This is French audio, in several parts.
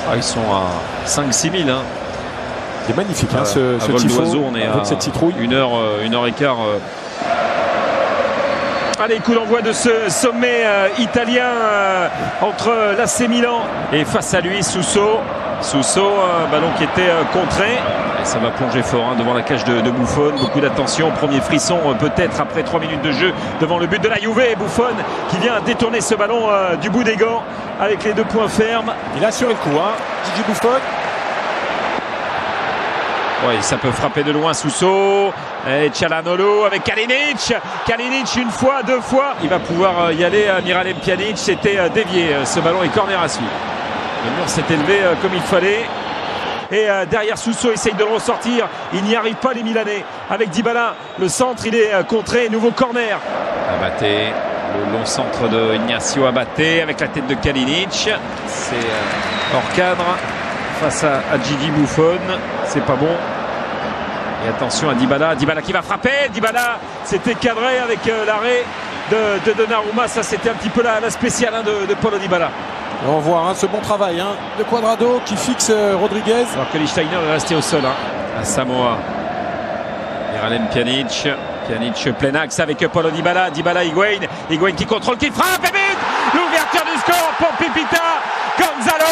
Ah, ils sont à 5-6 000. Hein. C'est magnifique ce vol tifo d'oiseau, on est avec à cette citrouille. 1 heure et quart. Allez, coup d'envoi de ce sommet italien entre l'AC Milan et face à lui Suso. Suso, ballon qui était contré. Et ça va plonger fort devant la cage de Buffon. Beaucoup d'attention. Premier frisson peut-être après 3 minutes de jeu devant le but de la Juve. Buffon Qui vient détourner ce ballon du bout des gants avec les 2 points fermes. Il a assuré le coup, Gigi Buffon. Oui, ça peut frapper de loin. Suso et Çalhanoğlu avec Kalinic. Kalinic 1 fois, 2 fois. Il va pouvoir y aller à Miralem Pjanic. C'était dévié ce ballon et corner à suivre. Le mur s'est élevé comme il fallait. Et derrière Suso essaye de le ressortir. Il n'y arrive pas les Milanais. Avec Dybala, le centre il est contré. Nouveau corner. Abaté, le long centre de Ignacio Abaté avec la tête de Kalinic. C'est hors cadre face à Gigi Buffon. C'est pas bon. Et attention à Dybala. Dybala qui va frapper. Dybala, c'était cadré avec l'arrêt de Donnarumma. Ça c'était un petit peu la spéciale de Paulo Dybala. Et on voit ce bon travail de Cuadrado qui fixe Rodriguez. Alors que Lichtsteiner est resté au sol à Samoa. Miralem Pjanic. Pjanic plein axe avec Paulo Dybala. Dybala, Higuain. Higuain qui contrôle, qui frappe et but. L'ouverture du score pour Pipita. Gonzalo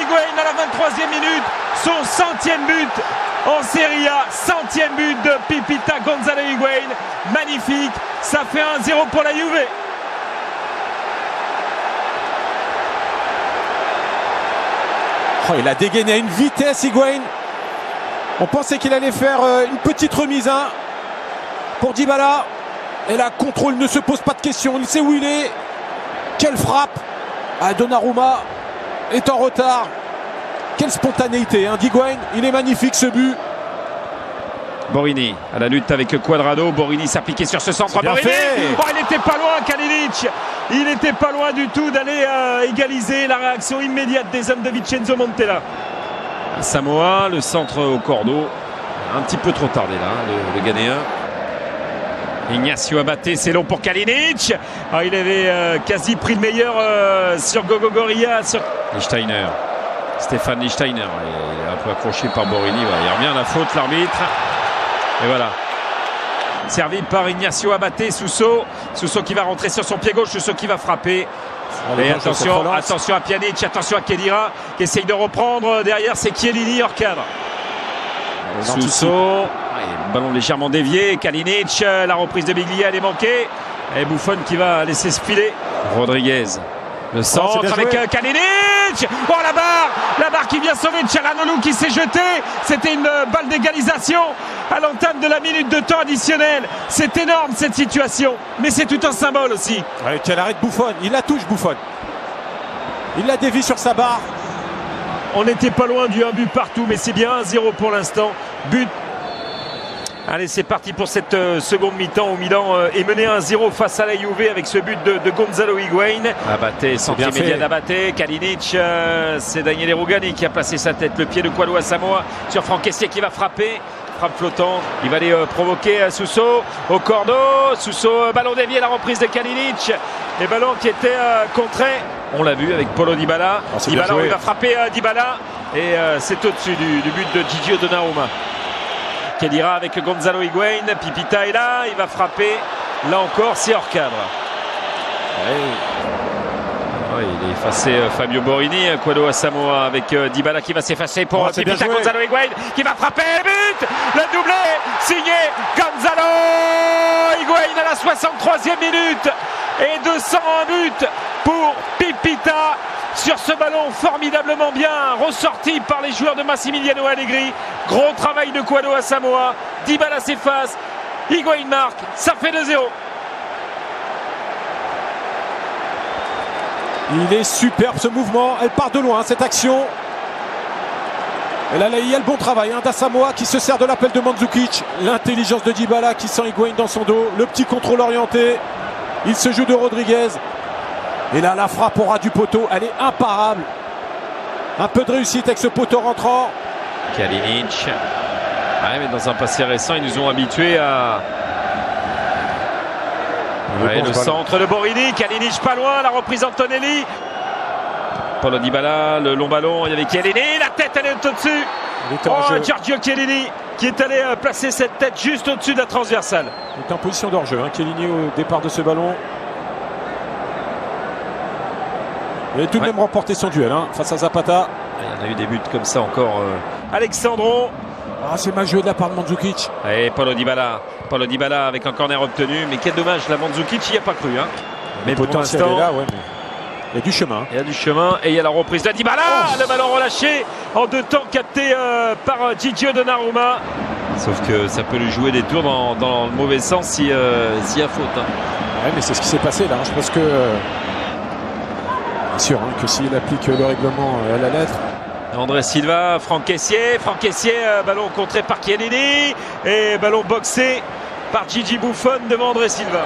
Higuain à la 23e minute. Son 100e but en Serie A. 100e but de Pipita Gonzalo Higuain. Magnifique. Ça fait 1-0 pour la Juve. Oh, il a dégainé à une vitesse, Higuain. On pensait qu'il allait faire une petite remise pour Dybala. Et là, contrôle ne se pose pas de questions. Il sait où il est. Quelle frappe. Donnarumma est en retard. Quelle spontanéité d'Higuain. Il est magnifique ce but. Borini à la lutte avec Cuadrado. Borini s'appliquait sur ce centre. Borini. Il n'était pas loin, Kalinic. Il n'était pas loin du tout d'aller égaliser. La réaction immédiate des hommes de Vincenzo Montella. Samoa, le centre au cordeau. Un petit peu trop tardé là, le Ghanéen. Ignacio Abaté, c'est long pour Kalinic. Il avait quasi pris le meilleur sur Gogogoria. Lichtsteiner. Stéphane Lichtsteiner. Il est un peu accroché par Borini. Il revient à la faute, l'arbitre. Et voilà. Servi par Ignacio Abaté. Suso qui va rentrer sur son pied gauche. Suso qui va frapper. Et attention à Pjanic, attention à Khedira qui essaye de reprendre. Derrière, c'est Chiellini hors cadre. Suso. Ballon légèrement dévié. Kalinic, la reprise de Biglia, elle est manquée. Et Buffon qui va laisser se filer. Rodriguez. Le centre avec Kalinic. Oh, la barre qui vient sauver Çalhanoğlu qui s'est jeté. C'était une balle d'égalisation à l'entame de la minute de temps additionnel. C'est énorme cette situation, mais c'est tout un symbole aussi. Quel arrêt de Buffon. Il la touche, Buffon. Il la dévie sur sa barre. On n'était pas loin du 1 but partout, mais c'est bien 1-0 pour l'instant. But. Allez, c'est parti pour cette seconde mi-temps où Milan est mené 1-0 face à la Juve avec ce but de Gonzalo Higuain. Abaté, centre immédiat d'Abaté. Kalinic, c'est Daniele Rugani qui a placé sa tête. Le pied de Cuadrado à Samoa sur Franck Kessié qui va frapper. Frappe flottante. Il va aller provoquer Suso au cordeau. Suso, ballon dévié, la reprise de Kalinic. Et ballon qui était contré. On l'a vu avec Paulo Dybala. Dybala, il va frapper Dybala. Et c'est au-dessus du but de Gigi Donnarumma. Khedira avec Gonzalo Higuain. Pipita est là, il va frapper. Là encore, c'est hors cadre. Il est effacé Fabio Borini. Cuadrado à Samoa avec Dybala qui va s'effacer pour Pipita. Gonzalo Higuain qui va frapper. But. Le doublé signé Gonzalo Higuain à la 63e minute. Et 201 buts pour Pipita. Sur ce ballon formidablement bien ressorti par les joueurs de Massimiliano Allegri. Gros travail de Cuadrado à Samoa. Dybala s'efface. Higuain marque. Ça fait 2-0. Il est superbe ce mouvement. Elle part de loin cette action. Et là, il y a le bon travail d'Asamoah qui se sert de l'appel de Mandzukic. L'intelligence de Dybala qui sent Higuain dans son dos. Le petit contrôle orienté. Il se joue de Rodriguez. Et là, la frappe au ras du poteau, elle est imparable. Un peu de réussite avec ce poteau rentrant. Kalinic. Mais dans un passé récent, ils nous ont habitués à... le centre de Borini. Kalinic pas loin, la reprise Antonelli. Paulo Dybala, le long ballon, il y avait Chiellini, la tête elle est au-dessus. Giorgio Chiellini qui est allé placer cette tête juste au-dessus de la transversale. Il est en position d'hors-jeu, hein, Chiellini au départ de ce ballon. Il a tout de même remporté son duel face à Zapata. Il y en a eu des buts comme ça encore. Alexandro. Ah, c'est mal joué de la part de Mandzukic. Et Paulo Dybala avec un corner obtenu. Mais quel dommage, la Mandzukic n'y a pas cru. Mais pour l'instant, il y a du chemin. Il y a du chemin et il y a la reprise de Dybala. Le ballon relâché en 2 temps capté par Gigio Donnarumma. Sauf que ça peut lui jouer des tours dans le mauvais sens s'il y a faute. Ouais, mais c'est ce qui s'est passé là. Je pense que bien sûr que s'il applique le règlement à la lettre. André Silva, Franck Kessié, ballon contré par Chiellini et ballon boxé par Gigi Buffon devant André Silva.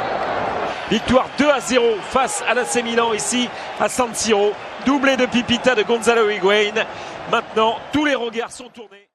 Victoire 2-0 face à l'AC Milan ici à San Siro. Doublé de Pipita de Gonzalo Higuaín. Maintenant, tous les regards sont tournés.